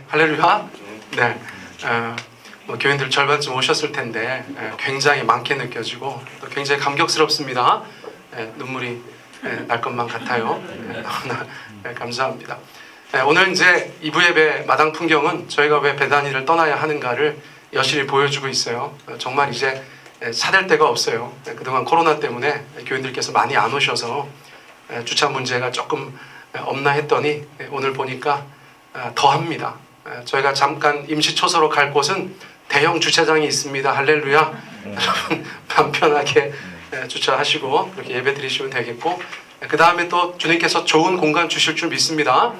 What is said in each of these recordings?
할렐루야. 네, 교인들 절반쯤 오셨을 텐데 굉장히 많게 느껴지고 또 굉장히 감격스럽습니다. 눈물이 날 것만 같아요. 감사합니다. 오늘 이제 2부 예배 마당 풍경은 저희가 왜 베다니를 떠나야 하는가를 여실히 보여주고 있어요. 정말 이제 찾을 데가 없어요. 그동안 코로나 때문에 교인들께서 많이 안 오셔서 주차 문제가 조금 없나 했더니 오늘 보니까 더합니다. 저희가 잠깐 임시초소로 갈 곳은 대형 주차장이 있습니다. 할렐루야. 여러분 마음 편하게 주차하시고 그렇게 예배 드리시면 되겠고, 그 다음에 또 주님께서 좋은 공간 주실 줄 믿습니다.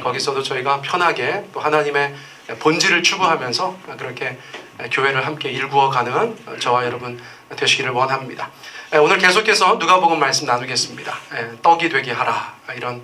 거기서도 저희가 편하게 또 하나님의 본질을 추구하면서 그렇게 교회를 함께 일구어가는 저와 여러분 되시기를 원합니다. 오늘 계속해서 누가복음 말씀 나누겠습니다. 떡이 되게 하라, 이런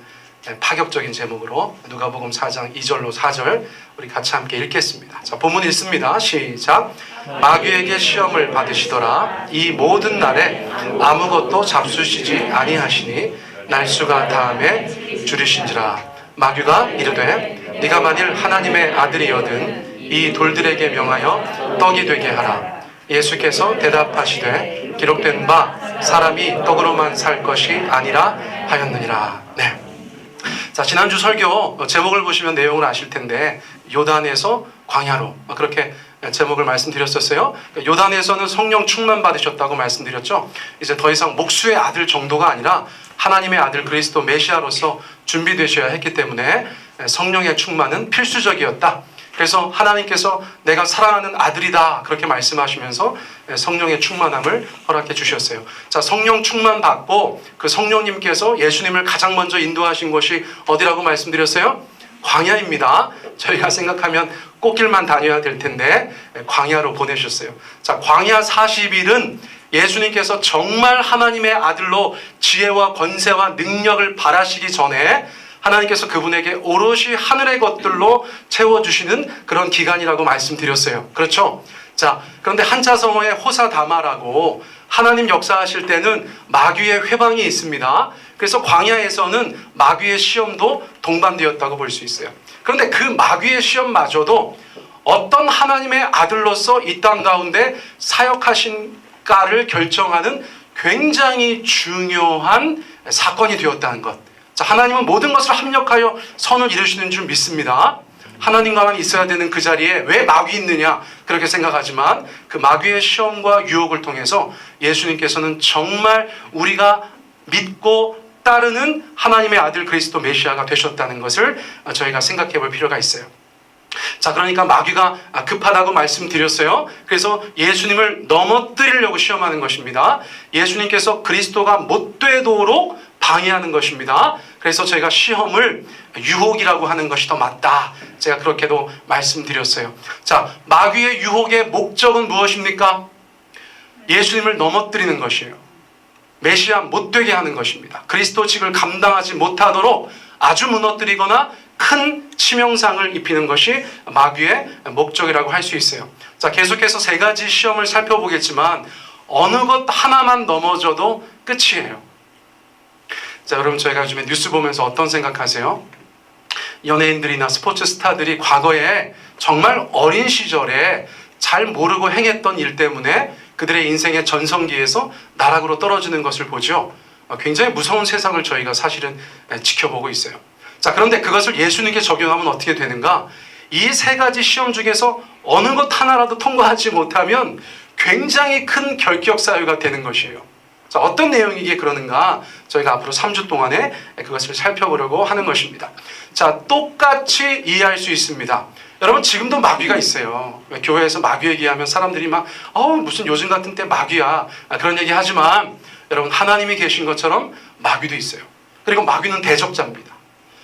파격적인 제목으로 누가복음 4장 2절로 4절 우리 같이 함께 읽겠습니다. 자, 본문 읽습니다. 시작. 마귀에게 시험을 받으시더라. 이 모든 날에 아무것도 잡수시지 아니하시니 날수가 다음에 줄이신지라. 마귀가 이르되 네가 만일 하나님의 아들이거든 이 돌들에게 명하여 떡이 되게 하라. 예수께서 대답하시되 기록된 바 사람이 떡으로만 살 것이 아니라 하였느니라. 네. 자, 지난주 설교 제목을 보시면 내용을 아실 텐데 요단에서 광야로, 그렇게 제목을 말씀드렸었어요. 요단에서는 성령 충만 받으셨다고 말씀드렸죠. 이제 더 이상 목수의 아들 정도가 아니라 하나님의 아들 그리스도 메시아로서 준비되셔야 했기 때문에 성령의 충만은 필수적이었다. 그래서 하나님께서 내가 사랑하는 아들이다, 그렇게 말씀하시면서 성령의 충만함을 허락해 주셨어요. 자, 성령 충만 받고 그 성령님께서 예수님을 가장 먼저 인도하신 곳이 어디라고 말씀드렸어요? 광야입니다. 저희가 생각하면 꽃길만 다녀야 될 텐데 광야로 보내셨어요. 자, 광야 40일은 예수님께서 정말 하나님의 아들로 지혜와 권세와 능력을 발하시기 전에 하나님께서 그분에게 오롯이 하늘의 것들로 채워주시는 그런 기간이라고 말씀드렸어요. 그렇죠? 자, 그런데 한자성어의 호사다마라고 하나님 역사하실 때는 마귀의 회방이 있습니다. 그래서 광야에서는 마귀의 시험도 동반되었다고 볼 수 있어요. 그런데 그 마귀의 시험마저도 어떤 하나님의 아들로서 이 땅 가운데 사역하신가를 결정하는 굉장히 중요한 사건이 되었다는 것. 자, 하나님은 모든 것을 합력하여 선을 이루시는 줄 믿습니다. 하나님과만 있어야 되는 그 자리에 왜 마귀 있느냐 그렇게 생각하지만 그 마귀의 시험과 유혹을 통해서 예수님께서는 정말 우리가 믿고 따르는 하나님의 아들 그리스도 메시아가 되셨다는 것을 저희가 생각해 볼 필요가 있어요. 자, 그러니까 마귀가 급하다고 말씀드렸어요. 그래서 예수님을 넘어뜨리려고 시험하는 것입니다. 예수님께서 그리스도가 못 되도록 방해하는 것입니다. 그래서 저희가 시험을 유혹이라고 하는 것이 더 맞다, 제가 그렇게도 말씀드렸어요. 자, 마귀의 유혹의 목적은 무엇입니까? 예수님을 넘어뜨리는 것이에요. 메시아 못되게 하는 것입니다. 그리스도직을 감당하지 못하도록 아주 무너뜨리거나 큰 치명상을 입히는 것이 마귀의 목적이라고 할 수 있어요. 자, 계속해서 세 가지 시험을 살펴보겠지만 어느 것 하나만 넘어져도 끝이에요. 자, 여러분 저희가 요즘에 뉴스 보면서 어떤 생각하세요? 연예인들이나 스포츠 스타들이 과거에 정말 어린 시절에 잘 모르고 행했던 일 때문에 그들의 인생의 전성기에서 나락으로 떨어지는 것을 보죠. 굉장히 무서운 세상을 저희가 사실은 지켜보고 있어요. 자, 그런데 그것을 예수님께 적용하면 어떻게 되는가? 이 세 가지 시험 중에서 어느 것 하나라도 통과하지 못하면 굉장히 큰 결격 사유가 되는 것이에요. 자, 어떤 내용이기에 그러는가? 저희가 앞으로 3주 동안에 그것을 살펴보려고 하는 것입니다. 자, 똑같이 이해할 수 있습니다. 여러분 지금도 마귀가 있어요. 교회에서 마귀 얘기하면 사람들이 막 무슨 요즘 같은 때 마귀야, 그런 얘기 하지만 여러분 하나님이 계신 것처럼 마귀도 있어요. 그리고 마귀는 대적자입니다.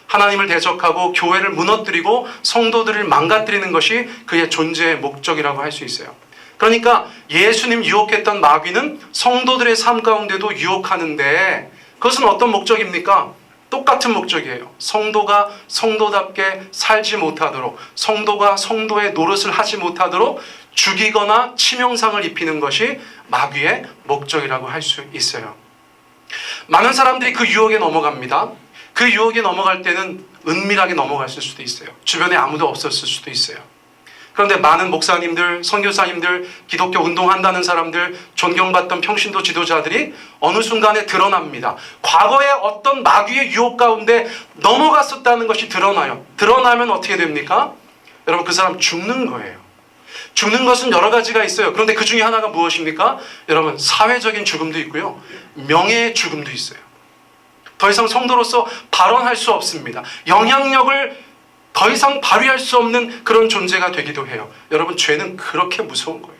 하나님을 대적하고 교회를 무너뜨리고 성도들을 망가뜨리는 것이 그의 존재의 목적이라고 할 수 있어요. 그러니까 예수님 유혹했던 마귀는 성도들의 삶 가운데도 유혹하는데 그것은 어떤 목적입니까? 똑같은 목적이에요. 성도가 성도답게 살지 못하도록, 성도가 성도의 노릇을 하지 못하도록 죽이거나 치명상을 입히는 것이 마귀의 목적이라고 할 수 있어요. 많은 사람들이 그 유혹에 넘어갑니다. 그 유혹에 넘어갈 때는 은밀하게 넘어갔을 수도 있어요. 주변에 아무도 없었을 수도 있어요. 그런데 많은 목사님들, 선교사님들, 기독교 운동한다는 사람들, 존경받던 평신도 지도자들이 어느 순간에 드러납니다. 과거에 어떤 마귀의 유혹 가운데 넘어갔었다는 것이 드러나요. 드러나면 어떻게 됩니까? 여러분, 그 사람 죽는 거예요. 죽는 것은 여러 가지가 있어요. 그런데 그 중에 하나가 무엇입니까? 여러분, 사회적인 죽음도 있고요, 명예의 죽음도 있어요. 더 이상 성도로서 발언할 수 없습니다. 영향력을 더 이상 발휘할 수 없는 그런 존재가 되기도 해요. 여러분, 죄는 그렇게 무서운 거예요.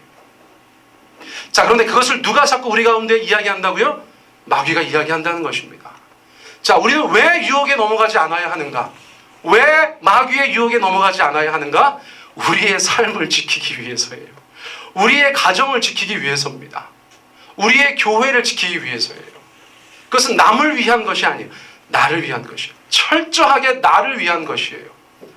자, 그런데 그것을 누가 자꾸 우리 가운데 이야기한다고요? 마귀가 이야기한다는 것입니다. 자, 우리는 왜 유혹에 넘어가지 않아야 하는가? 왜 마귀의 유혹에 넘어가지 않아야 하는가? 우리의 삶을 지키기 위해서예요. 우리의 가정을 지키기 위해서입니다. 우리의 교회를 지키기 위해서예요. 그것은 남을 위한 것이 아니에요. 나를 위한 것이에요. 철저하게 나를 위한 것이에요.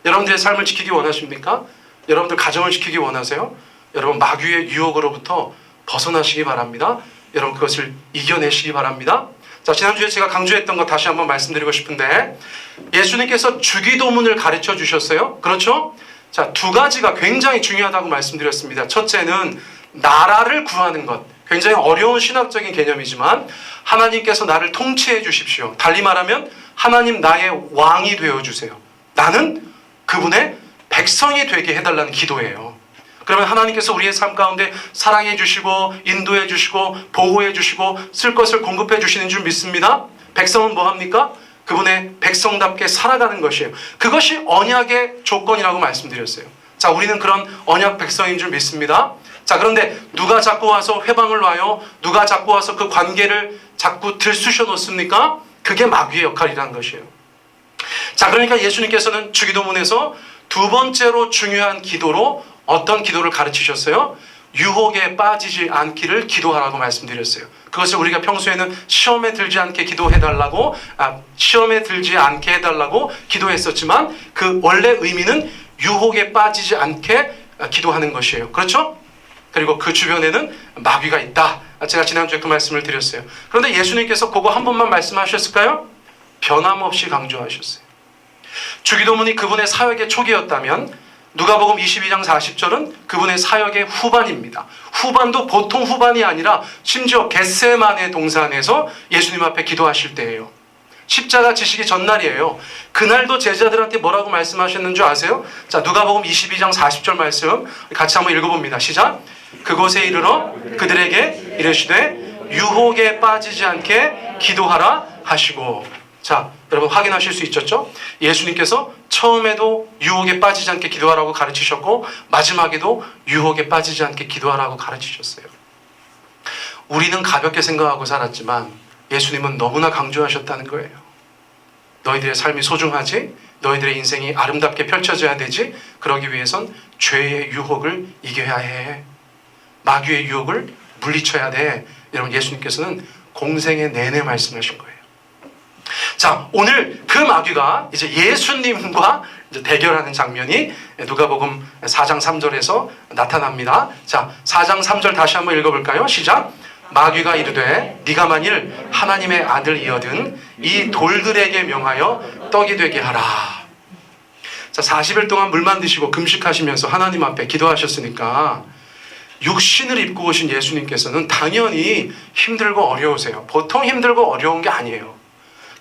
여러분들의 삶을 지키기 원하십니까? 여러분들 가정을 지키기 원하세요? 여러분, 마귀의 유혹으로부터 벗어나시기 바랍니다. 여러분, 그것을 이겨내시기 바랍니다. 자, 지난주에 제가 강조했던 거 다시 한번 말씀드리고 싶은데, 예수님께서 주기도문을 가르쳐 주셨어요. 그렇죠? 자, 두 가지가 굉장히 중요하다고 말씀드렸습니다. 첫째는 나라를 구하는 것. 굉장히 어려운 신학적인 개념이지만 하나님께서 나를 통치해 주십시오. 달리 말하면 하나님 나의 왕이 되어주세요. 나는 그분의 백성이 되게 해달라는 기도예요. 그러면 하나님께서 우리의 삶 가운데 사랑해 주시고 인도해 주시고 보호해 주시고 쓸 것을 공급해 주시는 줄 믿습니다. 백성은 뭐합니까? 그분의 백성답게 살아가는 것이에요. 그것이 언약의 조건이라고 말씀드렸어요. 자, 우리는 그런 언약 백성인 줄 믿습니다. 자, 그런데 누가 자꾸 와서 회방을 놔요? 누가 자꾸 와서 그 관계를 자꾸 들쑤셔 놓습니까? 그게 마귀의 역할이라는 것이에요. 자, 그러니까 예수님께서는 주기도문에서 두 번째로 중요한 기도로 어떤 기도를 가르치셨어요? 유혹에 빠지지 않기를 기도하라고 말씀드렸어요. 그것을 우리가 평소에는 시험에 들지 않게 기도해달라고, 시험에 들지 않게 해달라고 기도했었지만 그 원래 의미는 유혹에 빠지지 않게 기도하는 것이에요. 그렇죠? 그리고 그 주변에는 마귀가 있다. 제가 지난주에 그 말씀을 드렸어요. 그런데 예수님께서 그거 한 번만 말씀하셨을까요? 변함없이 강조하셨어요. 주기도문이 그분의 사역의 초기였다면 누가복음 22장 40절은 그분의 사역의 후반입니다. 후반도 보통 후반이 아니라 심지어 겟세마네 동산에서 예수님 앞에 기도하실 때예요. 십자가 지시기 전날이에요. 그날도 제자들한테 뭐라고 말씀하셨는 줄 아세요? 자, 누가복음 22장 40절 말씀 같이 한번 읽어봅니다. 시작. 그곳에 이르러 그들에게 이르시되 유혹에 빠지지 않게 기도하라 하시고. 자, 여러분 확인하실 수 있었죠? 예수님께서 처음에도 유혹에 빠지지 않게 기도하라고 가르치셨고 마지막에도 유혹에 빠지지 않게 기도하라고 가르치셨어요. 우리는 가볍게 생각하고 살았지만 예수님은 너무나 강조하셨다는 거예요. 너희들의 삶이 소중하지? 너희들의 인생이 아름답게 펼쳐져야 되지? 그러기 위해선 죄의 유혹을 이겨야 해. 마귀의 유혹을 물리쳐야 돼. 여러분, 예수님께서는 공생의 내내 말씀하신 거예요. 자, 오늘 그 마귀가 이제 예수님과 이제 대결하는 장면이 누가복음 4장 3절에서 나타납니다. 자, 4장 3절 다시 한번 읽어볼까요? 시작. 마귀가 이르되 네가 만일 하나님의 아들이거든 이 돌들에게 명하여 떡이 되게 하라. 자, 40일 동안 물만 드시고 금식하시면서 하나님 앞에 기도하셨으니까 육신을 입고 오신 예수님께서는 당연히 힘들고 어려우세요. 보통 힘들고 어려운 게 아니에요.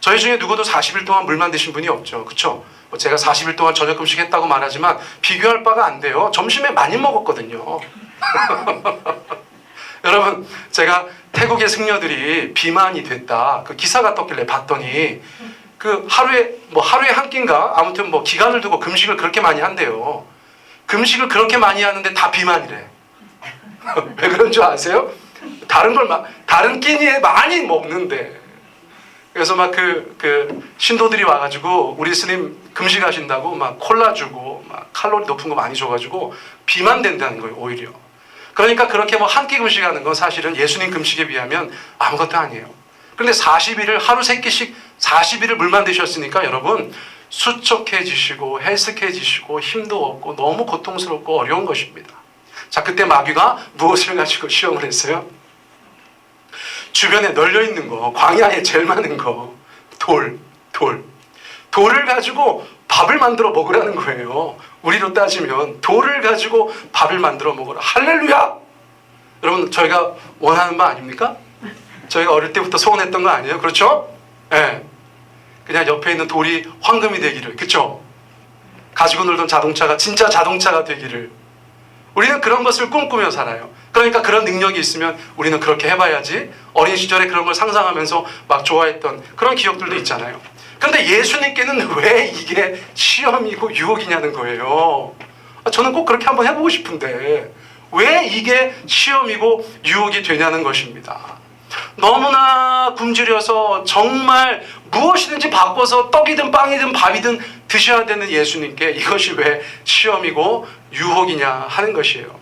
저희 중에 누구도 40일 동안 물만 드신 분이 없죠. 그렇죠? 제가 40일 동안 저녁 금식했다고 말하지만 비교할 바가 안 돼요. 점심에 많이 먹었거든요. 여러분, 제가 태국의 승려들이 비만이 됐다 그 기사가 떴길래 봤더니 그 하루에 한 끼인가 아무튼 뭐 기간을 두고 금식을 그렇게 많이 한대요. 금식을 그렇게 많이 하는데 다 비만이래. 왜 그런 줄 아세요? 다른 끼니에 많이 먹는데. 그래서 막 신도들이 와가지고 우리 스님 금식하신다고 막 콜라 주고 막 칼로리 높은 거 많이 줘가지고 비만 된다는 거예요, 오히려. 그러니까 그렇게 뭐 한 끼 금식하는 건 사실은 예수님 금식에 비하면 아무것도 아니에요. 그런데 40일을 하루 3끼씩 40일을 물만 드셨으니까 여러분 수척해지시고 헬스케지시고 힘도 없고 너무 고통스럽고 어려운 것입니다. 자, 그때 마귀가 무엇을 가지고 시험을 했어요? 주변에 널려 있는 거, 광야에 제일 많은 거, 돌. 돌을 가지고 밥을 만들어 먹으라는 거예요. 우리로 따지면 돌을 가지고 밥을 만들어 먹으라. 할렐루야! 여러분, 저희가 원하는 바 아닙니까? 저희가 어릴 때부터 소원했던 거 아니에요? 그렇죠? 예. 네. 그냥 옆에 있는 돌이 황금이 되기를, 그렇죠? 가지고 놀던 자동차가 진짜 자동차가 되기를. 우리는 그런 것을 꿈꾸며 살아요. 그러니까 그런 능력이 있으면 우리는 그렇게 해봐야지. 어린 시절에 그런 걸 상상하면서 막 좋아했던 그런 기억들도 있잖아요. 그런데 예수님께는 왜 이게 시험이고 유혹이냐는 거예요. 저는 꼭 그렇게 한번 해보고 싶은데 왜 이게 시험이고 유혹이 되냐는 것입니다. 너무나 굶주려서 정말 무엇이든지 바꿔서 떡이든 빵이든 밥이든 드셔야 되는 예수님께 이것이 왜 시험이고 유혹이냐 하는 것이에요.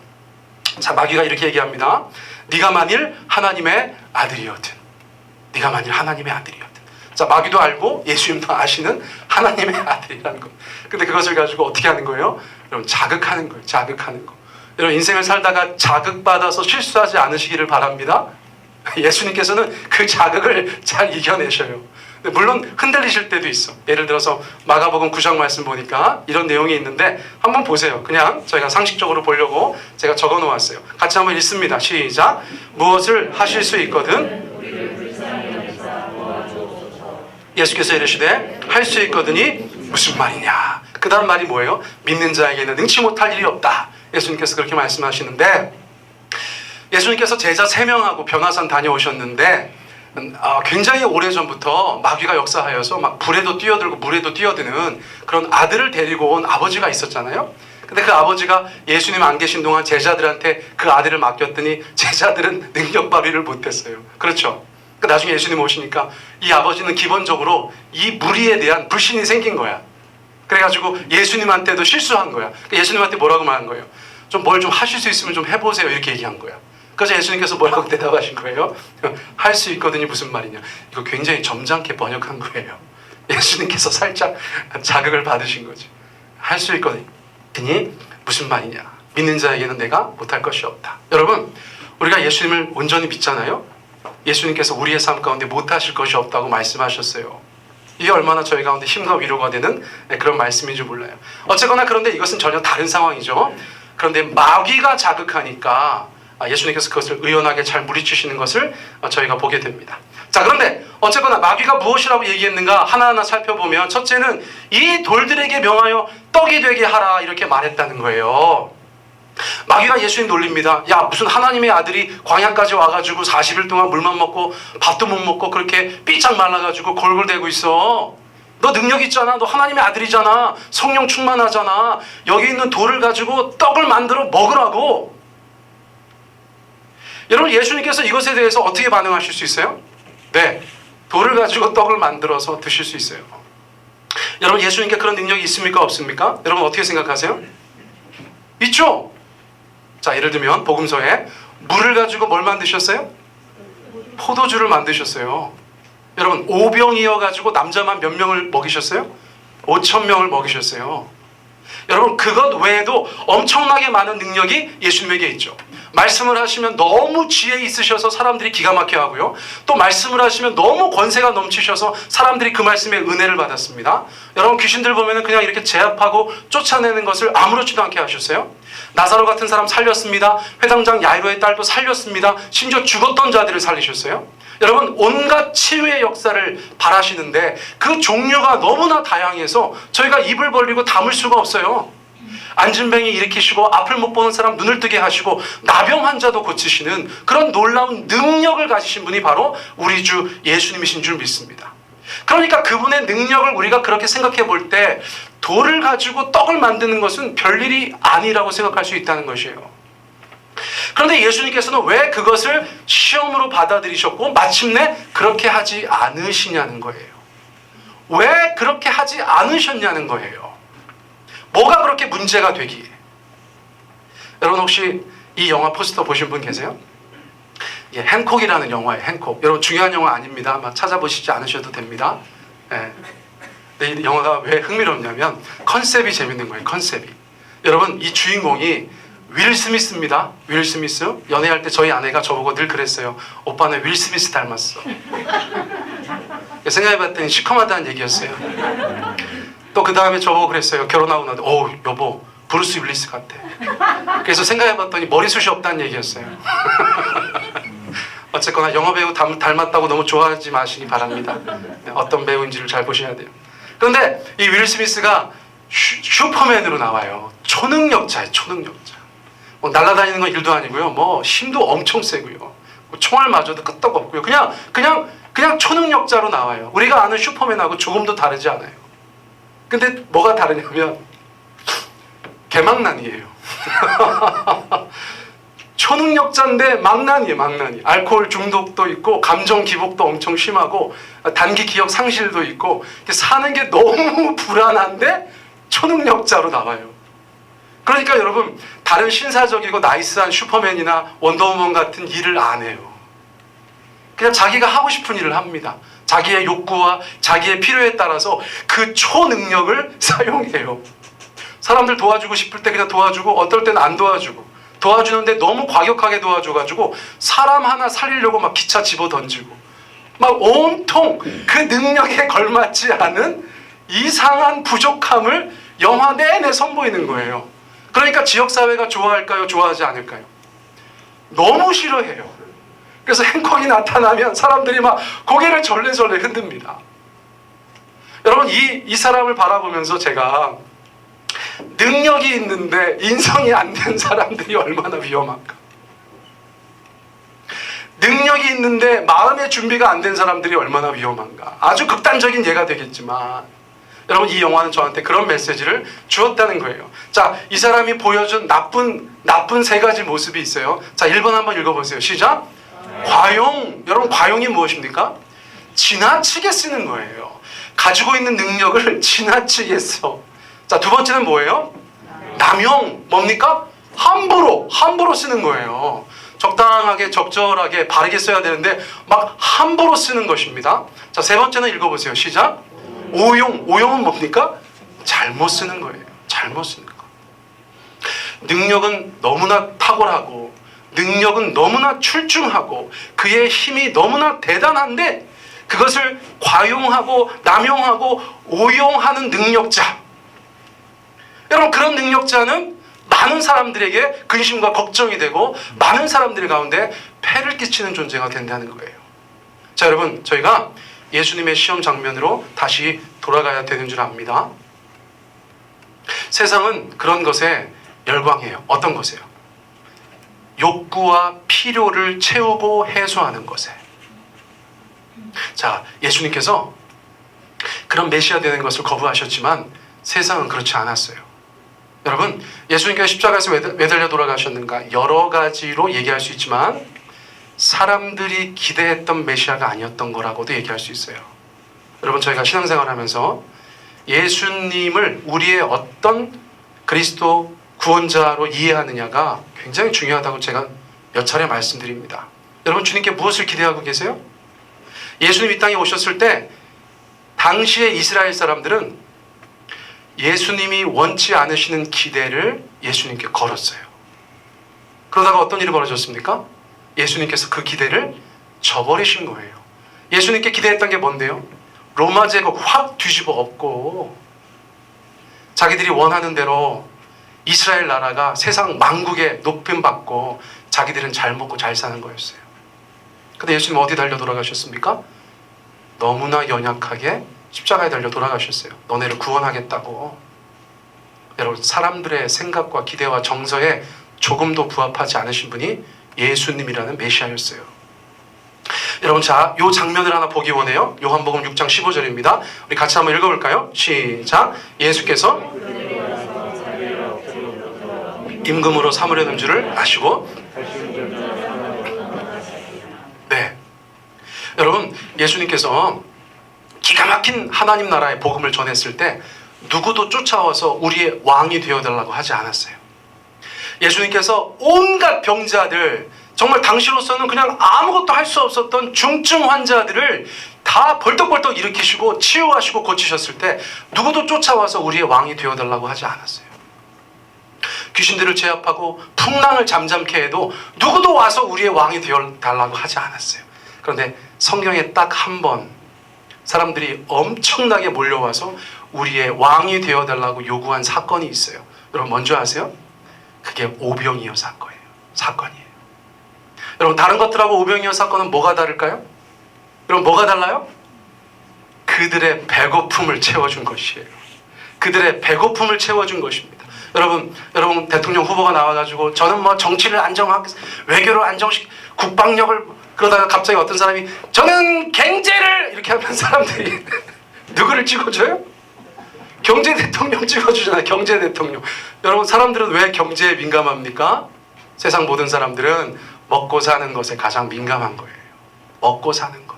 자, 마귀가 이렇게 얘기합니다. 네가 만일 하나님의 아들이었든, 네가 만일 하나님의 아들이었든. 자, 마귀도 알고 예수님도 아시는 하나님의 아들이라는 것. 근데 그것을 가지고 어떻게 하는 거예요? 여러분, 자극하는 거예요. 자극하는 거. 여러분, 인생을 살다가 자극받아서 실수하지 않으시기를 바랍니다. 예수님께서는 그 자극을 잘 이겨내셔요. 물론 흔들리실 때도 있어. 예를 들어서 마가복음 9장 말씀 보니까 이런 내용이 있는데 한번 보세요. 그냥 저희가 상식적으로 보려고 제가 적어 놓았어요. 같이 한번 읽습니다. 시작. 무엇을 하실 수 있거든 예수께서 이르시되 할 수 있거든이 무슨 말이냐. 그 다음 말이 뭐예요? 믿는 자에게는 능치 못할 일이 없다. 예수님께서 그렇게 말씀하시는데, 예수님께서 제자 3명하고 변화산 다녀오셨는데 굉장히 오래전부터 마귀가 역사하여서 막 불에도 뛰어들고 물에도 뛰어드는 그런 아들을 데리고 온 아버지가 있었잖아요. 근데 그 아버지가 예수님 안 계신 동안 제자들한테 그 아들을 맡겼더니 제자들은 능력 발휘를 못했어요. 그렇죠? 나중에 예수님 오시니까 이 아버지는 기본적으로 이 무리에 대한 불신이 생긴 거야. 그래가지고 예수님한테도 실수한 거야. 예수님한테 뭐라고 말한 거예요? 좀 뭘 좀 하실 수 있으면 좀 해보세요. 이렇게 얘기한 거야. 그래서 예수님께서 뭐라고 대답하신 거예요? 할 수 있거든요. 무슨 말이냐. 이거 굉장히 점잖게 번역한 거예요. 예수님께서 살짝 자극을 받으신 거지. 할 수 있거든요. 무슨 말이냐. 믿는 자에게는 내가 못할 것이 없다. 여러분, 우리가 예수님을 온전히 믿잖아요. 예수님께서 우리의 삶 가운데 못하실 것이 없다고 말씀하셨어요. 이게 얼마나 저희 가운데 힘과 위로가 되는 그런 말씀인지 몰라요. 어쨌거나 그런데 이것은 전혀 다른 상황이죠. 그런데 마귀가 자극하니까 예수님께서 그것을 의연하게 잘 물리치시는 것을 저희가 보게 됩니다. 자, 그런데 어쨌거나 마귀가 무엇이라고 얘기했는가 하나하나 살펴보면, 첫째는 이 돌들에게 명하여 떡이 되게 하라 이렇게 말했다는 거예요. 마귀가 예수님 놀립니다. 야, 무슨 하나님의 아들이 광야까지 와가지고 40일 동안 물만 먹고 밥도 못 먹고 그렇게 삐짝 말라가지고 골골대고 있어. 너 능력 있잖아. 너 하나님의 아들이잖아. 성령 충만하잖아. 여기 있는 돌을 가지고 떡을 만들어 먹으라고. 여러분, 예수님께서 이것에 대해서 어떻게 반응하실 수 있어요? 네, 돌을 가지고 떡을 만들어서 드실 수 있어요. 여러분, 예수님께 그런 능력이 있습니까? 없습니까? 여러분 어떻게 생각하세요? 있죠? 자, 예를 들면 복음서에 물을 가지고 뭘 만드셨어요? 포도주를 만드셨어요. 여러분, 오병이어 가지고 남자만 몇 명을 먹이셨어요? 5,000명을 먹이셨어요. 여러분, 그것 외에도 엄청나게 많은 능력이 예수님에게 있죠. 말씀을 하시면 너무 지혜 있으셔서 사람들이 기가 막혀 하고요. 또 말씀을 하시면 너무 권세가 넘치셔서 사람들이 그 말씀에 은혜를 받았습니다. 여러분, 귀신들 보면 그냥 이렇게 제압하고 쫓아내는 것을 아무렇지도 않게 하셨어요. 나사로 같은 사람 살렸습니다. 회당장 야이로의 딸도 살렸습니다. 심지어 죽었던 자들을 살리셨어요. 여러분, 온갖 치유의 역사를 바라시는데 그 종류가 너무나 다양해서 저희가 입을 벌리고 담을 수가 없어요. 안진뱅이 일으키시고 앞을 못 보는 사람 눈을 뜨게 하시고 나병 환자도 고치시는 그런 놀라운 능력을 가지신 분이 바로 우리 주 예수님이신 줄 믿습니다. 그러니까 그분의 능력을 우리가 그렇게 생각해 볼 때 돌을 가지고 떡을 만드는 것은 별일이 아니라고 생각할 수 있다는 것이에요. 그런데 예수님께서는 왜 그것을 시험으로 받아들이셨고 마침내 그렇게 하지 않으시냐는 거예요. 왜 그렇게 하지 않으셨냐는 거예요. 뭐가 그렇게 문제가 되기에? 여러분, 혹시 이 영화 포스터 보신 분 계세요? 예, 행콕이라는 영화예요. 행콕. 여러분, 중요한 영화 아닙니다. 막 찾아보시지 않으셔도 됩니다. 예. 근데 이 영화가 왜 흥미롭냐면 컨셉이 재밌는 거예요. 컨셉이. 여러분, 이 주인공이 윌 스미스입니다. 윌 스미스. 연애할 때 저희 아내가 저보고 늘 그랬어요. 오빠는 윌 스미스 닮았어. 생각해봤더니 시커멓다는 얘기였어요. 또 그 다음에 저보고 그랬어요. 결혼하고 나도 여보 브루스 윌리스 같아. 그래서 생각해봤더니 머리숱이 없다는 얘기였어요. 어쨌거나 영화배우 닮았다고 너무 좋아하지 마시기 바랍니다. 어떤 배우인지를 잘 보셔야 돼요. 그런데 이 윌 스미스가 슈퍼맨으로 나와요. 초능력자예요. 초능력자. 뭐 날아다니는 건 일도 아니고요. 뭐 힘도 엄청 세고요. 뭐 총알 맞아도 끄떡 없고요. 그냥 초능력자로 나와요. 우리가 아는 슈퍼맨하고 조금도 다르지 않아요. 근데 뭐가 다르냐면 개망난이에요. 초능력자인데 망난이에요. 망난이. 알코올 중독도 있고 감정 기복도 엄청 심하고 단기 기억 상실도 있고 사는 게 너무 불안한데 초능력자로 나와요. 그러니까 여러분 다른 신사적이고 나이스한 슈퍼맨이나 원더우먼 같은 일을 안 해요. 그냥 자기가 하고 싶은 일을 합니다. 자기의 욕구와 자기의 필요에 따라서 그 초능력을 사용해요. 사람들 도와주고 싶을 때 그냥 도와주고 어떨 때는 안 도와주고 도와주는데 너무 과격하게 도와줘가지고 사람 하나 살리려고 막 기차 집어 던지고 막 온통 그 능력에 걸맞지 않은 이상한 부족함을 영화 내내 선보이는 거예요. 그러니까 지역사회가 좋아할까요? 좋아하지 않을까요? 너무 싫어해요. 그래서 행콕이 나타나면 사람들이 막 고개를 절레절레 흔듭니다. 여러분 이 사람을 바라보면서 제가 능력이 있는데 인성이 안 된 사람들이 얼마나 위험한가. 능력이 있는데 마음의 준비가 안 된 사람들이 얼마나 위험한가. 아주 극단적인 예가 되겠지만 여러분 이 영화는 저한테 그런 메시지를 주었다는 거예요. 자, 이 사람이 보여준 나쁜 세 가지 모습이 있어요. 자, 1번 한번 읽어보세요. 시작. 과용. 여러분 과용이 무엇입니까? 지나치게 쓰는 거예요. 가지고 있는 능력을 지나치게 써. 자, 두 번째는 뭐예요? 남용. 뭡니까? 함부로 쓰는 거예요. 적당하게 적절하게 바르게 써야 되는데 막 함부로 쓰는 것입니다. 자, 세 번째는 읽어보세요. 시작. 오용. 오용은 뭡니까? 잘못 쓰는 거예요. 잘못 쓰는 거. 능력은 너무나 탁월하고 능력은 너무나 출중하고 그의 힘이 너무나 대단한데 그것을 과용하고 남용하고 오용하는 능력자. 여러분 그런 능력자는 많은 사람들에게 근심과 걱정이 되고 많은 사람들 가운데 폐를 끼치는 존재가 된다는 거예요. 자, 여러분 저희가 예수님의 시험 장면으로 다시 돌아가야 되는 줄 압니다. 세상은 그런 것에 열광해요. 어떤 것에요? 욕구와 필요를 채우고 해소하는 것에. 자, 예수님께서 그런 메시아 되는 것을 거부하셨지만 세상은 그렇지 않았어요. 여러분, 예수님께서 십자가에서 왜 달려 돌아가셨는가? 여러 가지로 얘기할 수 있지만 사람들이 기대했던 메시아가 아니었던 거라고도 얘기할 수 있어요. 여러분, 저희가 신앙생활 하면서 예수님을 우리의 어떤 그리스도 구원자로 이해하느냐가 굉장히 중요하다고 제가 몇 차례 말씀드립니다. 여러분, 주님께 무엇을 기대하고 계세요? 예수님 이 땅에 오셨을 때 당시의 이스라엘 사람들은 예수님이 원치 않으시는 기대를 예수님께 걸었어요. 그러다가 어떤 일이 벌어졌습니까? 예수님께서 그 기대를 저버리신 거예요. 예수님께 기대했던 게 뭔데요? 로마 제국 확 뒤집어 엎고 자기들이 원하는 대로 이스라엘 나라가 세상 만국에 높임받고 자기들은 잘 먹고 잘 사는 거였어요. 근데 예수님 어디 달려 돌아가셨습니까? 너무나 연약하게 십자가에 달려 돌아가셨어요. 너네를 구원하겠다고. 여러분, 사람들의 생각과 기대와 정서에 조금도 부합하지 않으신 분이 예수님이라는 메시아였어요. 여러분, 자, 이 장면을 하나 보기 원해요. 요한복음 6장 15절입니다. 우리 같이 한번 읽어볼까요? 시작. 예수께서 임금으로 삼으려는 줄을 아시고. 네, 여러분, 예수님께서 기가 막힌 하나님 나라의 복음을 전했을 때 누구도 쫓아와서 우리의 왕이 되어달라고 하지 않았어요. 예수님께서 온갖 병자들, 정말 당시로서는 그냥 아무것도 할 수 없었던 중증 환자들을 다 벌떡벌떡 일으키시고 치유하시고 고치셨을 때 누구도 쫓아와서 우리의 왕이 되어달라고 하지 않았어요. 귀신들을 제압하고 풍랑을 잠잠케 해도 누구도 와서 우리의 왕이 되어달라고 하지 않았어요. 그런데 성경에 딱 한 번 사람들이 엄청나게 몰려와서 우리의 왕이 되어달라고 요구한 사건이 있어요. 여러분 먼저 아세요? 그게 오병이어 사건이에요. 여러분 다른 것들하고 오병이어 사건은 뭐가 다를까요? 여러분 뭐가 달라요? 그들의 배고픔을 채워준 것이에요. 그들의 배고픔을 채워준 것입니다. 여러분 대통령 후보가 나와가지고 저는 뭐 정치를 외교를 국방력을 그러다가 갑자기 어떤 사람이 저는 경제를 이렇게 하면 사람들이 누구를 찍어줘요? 경제 대통령 찍어주잖아요. 경제 대통령. 여러분 사람들은 왜 경제에 민감합니까? 세상 모든 사람들은 먹고 사는 것에 가장 민감한 거예요. 먹고 사는 것.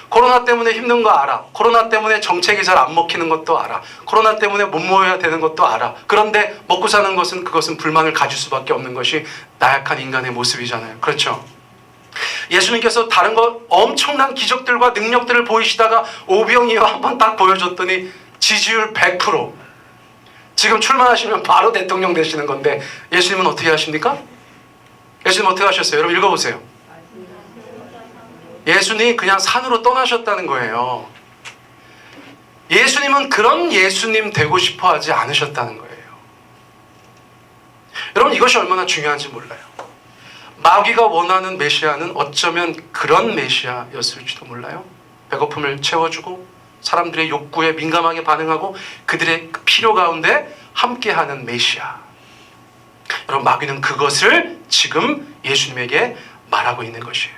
코로나 때문에 힘든 거 알아. 코로나 때문에 정책이 잘 안 먹히는 것도 알아. 코로나 때문에 못 모여야 되는 것도 알아. 그런데 먹고 사는 것은 그것은 불만을 가질 수밖에 없는 것이 나약한 인간의 모습이잖아요. 그렇죠? 예수님께서 다른 것 엄청난 기적들과 능력들을 보이시다가 오병이어 한번 딱 보여줬더니 지지율 100%. 지금 출마하시면 바로 대통령 되시는 건데 예수님은 어떻게 하십니까? 예수님 어떻게 하셨어요? 여러분 읽어보세요. 예수님이 그냥 산으로 떠나셨다는 거예요. 예수님은 그런 예수님 되고 싶어 하지 않으셨다는 거예요. 여러분 이것이 얼마나 중요한지 몰라요. 마귀가 원하는 메시아는 어쩌면 그런 메시아였을지도 몰라요. 배고픔을 채워주고 사람들의 욕구에 민감하게 반응하고 그들의 필요 가운데 함께하는 메시아. 여러분 마귀는 그것을 지금 예수님에게 말하고 있는 것이에요.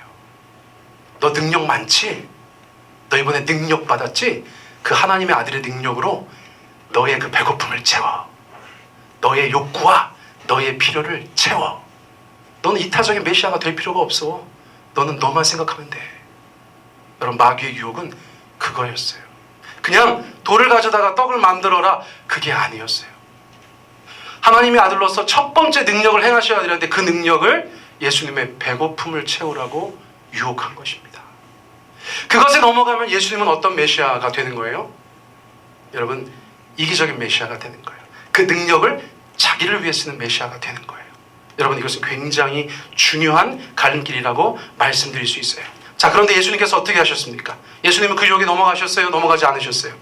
너 능력 많지? 너 이번에 능력 받았지? 그 하나님의 아들의 능력으로 너의 그 배고픔을 채워. 너의 욕구와 너의 필요를 채워. 너는 이타적인 메시아가 될 필요가 없어. 너는 너만 생각하면 돼. 여러분 마귀의 유혹은 그거였어요. 그냥 돌을 가져다가 떡을 만들어라. 그게 아니었어요. 하나님의 아들로서 첫 번째 능력을 행하셔야 되는데 그 능력을 예수님의 배고픔을 채우라고 유혹한 것입니다. 그것에 넘어가면 예수님은 어떤 메시아가 되는 거예요? 여러분 이기적인 메시아가 되는 거예요. 그 능력을 자기를 위해 쓰는 메시아가 되는 거예요. 여러분 이것은 굉장히 중요한 갈림길이라고 말씀드릴 수 있어요. 자 그런데 예수님께서 어떻게 하셨습니까? 예수님은 그 유혹에 넘어가셨어요? 넘어가지 않으셨어요?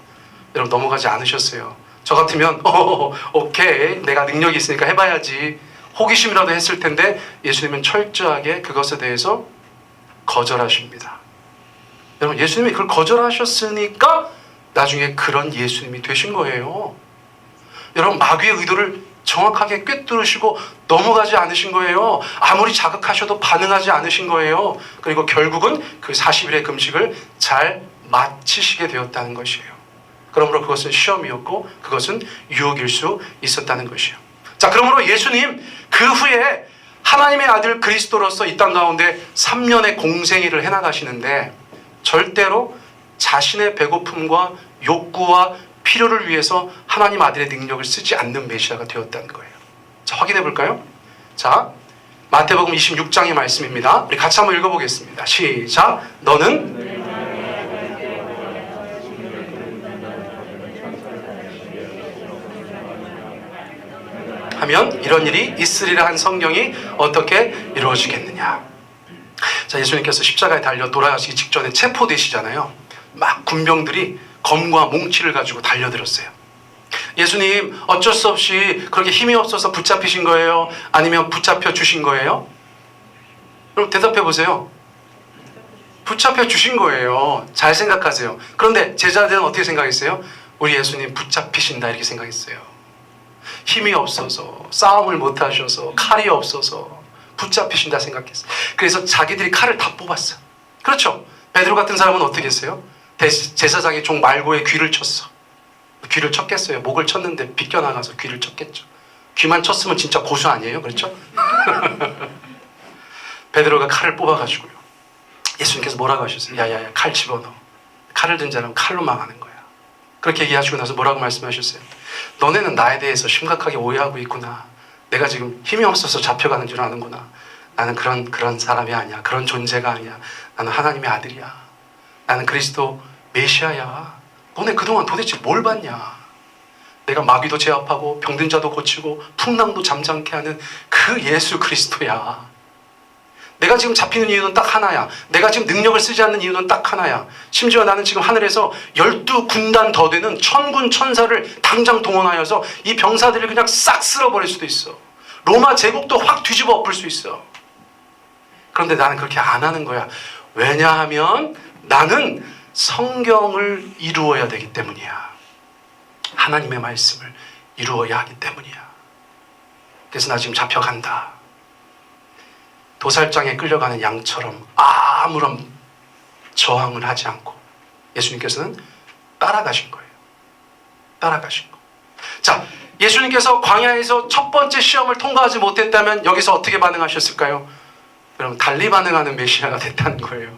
여러분 넘어가지 않으셨어요. 저 같으면 오케이 내가 능력이 있으니까 해봐야지 호기심이라도 했을 텐데 예수님은 철저하게 그것에 대해서 거절하십니다. 여러분 예수님이 그걸 거절하셨으니까 나중에 그런 예수님이 되신 거예요. 여러분 마귀의 의도를 정확하게 꿰뚫으시고 넘어가지 않으신 거예요. 아무리 자극하셔도 반응하지 않으신 거예요. 그리고 결국은 그 40일의 금식을 잘 마치시게 되었다는 것이에요. 그러므로 그것은 시험이었고 그것은 유혹일 수 있었다는 것이에요. 자 그러므로 예수님 그 후에 하나님의 아들 그리스도로서 이 땅 가운데 3년의 공생애를 해나가시는데 절대로 자신의 배고픔과 욕구와 필요를 위해서 하나님 아들의 능력을 쓰지 않는 메시아가 되었다는 거예요. 자 확인해 볼까요? 자 마태복음 26장의 말씀입니다. 우리 같이 한번 읽어보겠습니다. 시작. 너는 하면 이런 일이 있으리라 한 성경이 어떻게 이루어지겠느냐. 자 예수님께서 십자가에 달려 돌아가시기 직전에 체포되시잖아요. 막 군병들이 검과 몽치를 가지고 달려들었어요. 예수님 어쩔 수 없이 그렇게 힘이 없어서 붙잡히신 거예요? 아니면 붙잡혀 주신 거예요? 그럼 대답해 보세요. 붙잡혀 주신 거예요. 잘 생각하세요. 그런데 제자들은 어떻게 생각했어요? 우리 예수님 붙잡히신다 이렇게 생각했어요. 힘이 없어서 싸움을 못 하셔서 칼이 없어서 붙잡히신다 생각했어요. 그래서 자기들이 칼을 다 뽑았어. 그렇죠? 베드로 같은 사람은 어떻게 했어요? 제사장이 종 말고의 귀를 쳤어. 귀를 쳤겠어요? 목을 쳤는데 비껴나가서 귀를 쳤겠죠. 귀만 쳤으면 진짜 고수 아니에요? 그렇죠? 베드로가 칼을 뽑아가지고요. 예수님께서 뭐라고 하셨어요? 야야야 칼 집어넣어. 칼을 든 자는 칼로 망하는 거야. 그렇게 얘기하시고 나서 뭐라고 말씀하셨어요? 너네는 나에 대해서 심각하게 오해하고 있구나. 내가 지금 힘이 없어서 잡혀가는 줄 아는구나. 나는 그런 사람이 아니야. 그런 존재가 아니야. 나는 하나님의 아들이야. 나는 그리스도 메시아야. 너네 그동안 도대체 뭘 봤냐? 내가 마귀도 제압하고 병든 자도 고치고 풍랑도 잠잠케 하는 그 예수 그리스도야. 내가 지금 잡히는 이유는 딱 하나야. 내가 지금 능력을 쓰지 않는 이유는 딱 하나야. 심지어 나는 지금 하늘에서 12군단 더 되는 천군 천사를 당장 동원하여서 이 병사들을 그냥 싹 쓸어버릴 수도 있어. 로마 제국도 확 뒤집어 엎을 수 있어. 그런데 나는 그렇게 안 하는 거야. 왜냐하면 나는 성경을 이루어야 되기 때문이야. 하나님의 말씀을 이루어야 하기 때문이야. 그래서 나 지금 잡혀간다. 도살장에 끌려가는 양처럼 아무런 저항을 하지 않고 예수님께서는 따라가신 거예요. 따라가신 거. 자, 예수님께서 광야에서 첫 번째 시험을 통과하지 못했다면 여기서 어떻게 반응하셨을까요? 여러분, 달리 반응하는 메시아가 됐다는 거예요.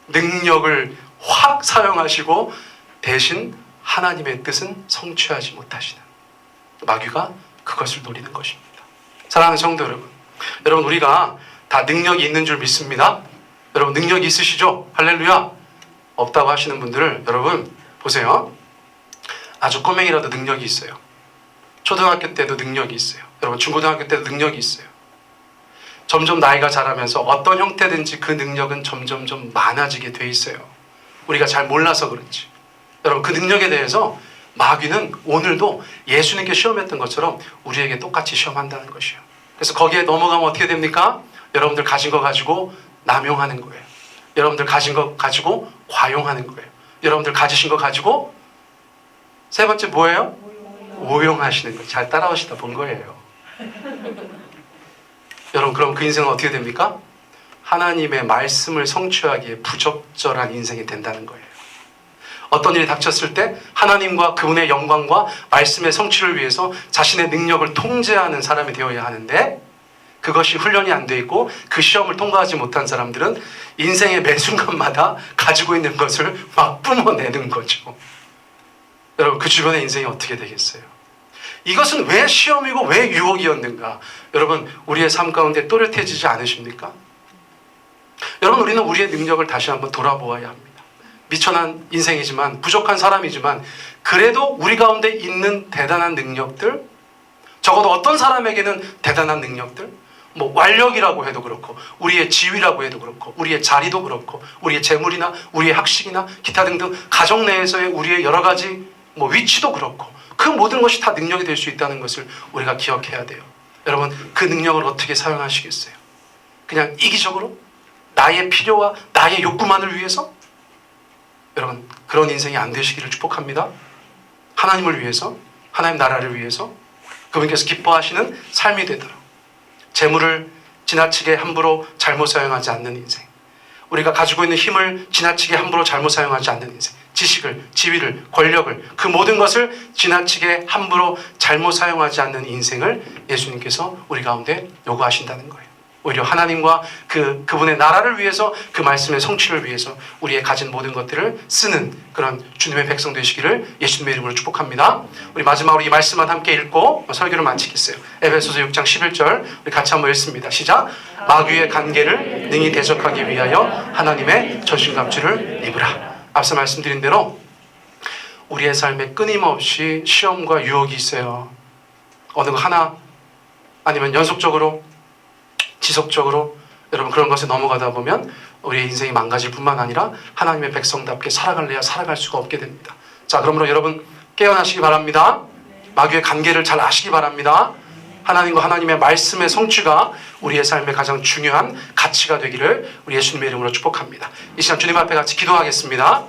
능력을 확 사용하시고 대신 하나님의 뜻은 성취하지 못하시는 마귀가 그것을 노리는 것입니다. 사랑하는 성도 여러분, 여러분 우리가 다 능력이 있는 줄 믿습니다. 여러분 능력이 있으시죠? 할렐루야. 없다고 하시는 분들을 여러분 보세요. 아주 꼬맹이라도 능력이 있어요. 초등학교 때도 능력이 있어요. 여러분 중고등학교 때도 능력이 있어요. 점점 나이가 자라면서 어떤 형태든지 그 능력은 점점점 많아지게 돼 있어요. 우리가 잘 몰라서 그렇지. 여러분 그 능력에 대해서 마귀는 오늘도 예수님께 시험했던 것처럼 우리에게 똑같이 시험한다는 것이에요. 그래서 거기에 넘어가면 어떻게 됩니까? 여러분들 가진 거 가지고 남용하는 거예요. 여러분들 가진 거 가지고 과용하는 거예요. 여러분들 가지신 거 가지고 세 번째 뭐예요? 오용하시는 거예요. 잘 따라오시다 본 거예요. 여러분 그럼 그 인생은 어떻게 됩니까? 하나님의 말씀을 성취하기에 부적절한 인생이 된다는 거예요. 어떤 일이 닥쳤을 때 하나님과 그분의 영광과 말씀의 성취를 위해서 자신의 능력을 통제하는 사람이 되어야 하는데 그것이 훈련이 안 돼 있고 그 시험을 통과하지 못한 사람들은 인생의 매 순간마다 가지고 있는 것을 막 뿜어내는 거죠. 여러분 그 주변의 인생이 어떻게 되겠어요? 이것은 왜 시험이고 왜 유혹이었는가? 여러분 우리의 삶 가운데 또렷해지지 않으십니까? 여러분 우리는 우리의 능력을 다시 한번 돌아보아야 합니다. 미천한 인생이지만 부족한 사람이지만 그래도 우리 가운데 있는 대단한 능력들, 적어도 어떤 사람에게는 대단한 능력들, 뭐 완력이라고 해도 그렇고 우리의 지위라고 해도 그렇고 우리의 자리도 그렇고 우리의 재물이나 우리의 학식이나 기타 등등 가정 내에서의 우리의 여러 가지 뭐 위치도 그렇고 그 모든 것이 다 능력이 될 수 있다는 것을 우리가 기억해야 돼요. 여러분 그 능력을 어떻게 사용하시겠어요? 그냥 이기적으로? 나의 필요와 나의 욕구만을 위해서? 여러분 그런 인생이 안 되시기를 축복합니다. 하나님을 위해서, 하나님 나라를 위해서 그분께서 기뻐하시는 삶이 되도록 재물을 지나치게 함부로 잘못 사용하지 않는 인생, 우리가 가지고 있는 힘을 지나치게 함부로 잘못 사용하지 않는 인생, 지식을, 지위를, 권력을 그 모든 것을 지나치게 함부로 잘못 사용하지 않는 인생을 예수님께서 우리 가운데 요구하신다는 거예요. 오히려 하나님과 그분의 나라를 위해서 그 말씀의 성취를 위해서 우리의 가진 모든 것들을 쓰는 그런 주님의 백성 되시기를 예수님의 이름으로 축복합니다. 우리 마지막으로 이 말씀만 함께 읽고 설교를 마치겠어요. 에베소서 6장 11절 우리 같이 한번 읽습니다. 시작. 마귀의 관계를 능히 대적하기 위하여 하나님의 전신갑주를 입으라. 앞서 말씀드린 대로 우리의 삶에 끊임없이 시험과 유혹이 있어요. 어느 거 하나 아니면 연속적으로 지속적으로 여러분 그런 것에 넘어가다 보면 우리의 인생이 망가질 뿐만 아니라 하나님의 백성답게 살아갈래야 살아갈 수가 없게 됩니다. 자, 그러므로 여러분 깨어나시기 바랍니다. 마귀의 관계를 잘 아시기 바랍니다. 하나님과 하나님의 말씀의 성취가 우리의 삶의 가장 중요한 가치가 되기를 우리 예수님의 이름으로 축복합니다. 이 시간 주님 앞에 같이 기도하겠습니다.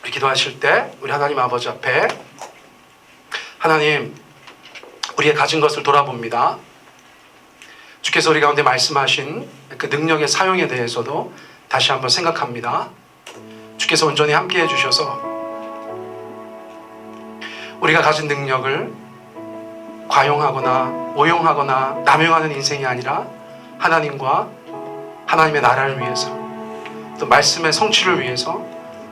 우리 기도하실 때 우리 하나님 아버지 앞에 하나님 우리의 가진 것을 돌아봅니다. 주께서 우리 가운데 말씀하신 그 능력의 사용에 대해서도 다시 한번 생각합니다. 주께서 온전히 함께 해주셔서 우리가 가진 능력을 과용하거나 오용하거나 남용하는 인생이 아니라 하나님과 하나님의 나라를 위해서 또 말씀의 성취를 위해서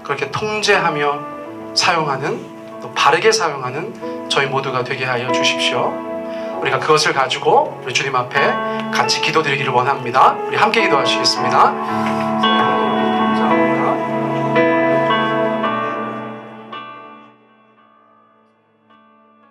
그렇게 통제하며 사용하는 또 바르게 사용하는 저희 모두가 되게 하여 주십시오. 우리가 그것을 가지고 우리 주님 앞에 같이 기도드리기를 원합니다. 우리 함께 기도하시겠습니다.